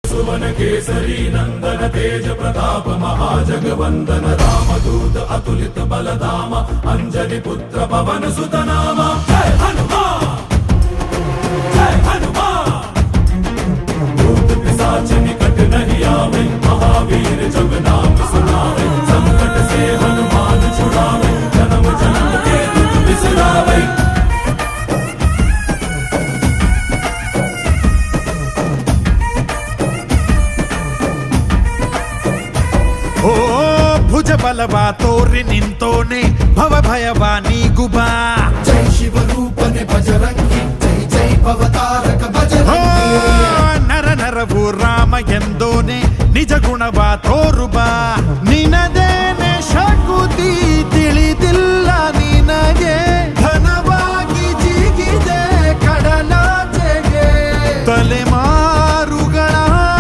सुवन केसरी नंदन तेज प्रताप महाजगवंदन रामदूत अतुलित बलधाम अंजनी पुत्र पवन सुत नाम जय हनुमान जय हनुमान। भूत पिशाच निकट नहीं आवे महावीर जब नाम सुनावे संकट से हनुमान छुड़ावे जन्म जन्म के दुख बिसरावे। ಓ ಭುಜ ಬಲವಾ ತೋರಿ ನಿಂತೋನೆ ಭವ ಭಯವಾ ನೀಗುಬಾ ಜೈ ಶಿವರೂಪನೆ ಬಜರಂಗಿ ಜೈ ಜೈ ಭವತಾರಕ ಬಜರಂಗಿ ನರ ನರವು ರಾಮ ಎಂದೋನೆ ನಿಜ ಗುಣವಾ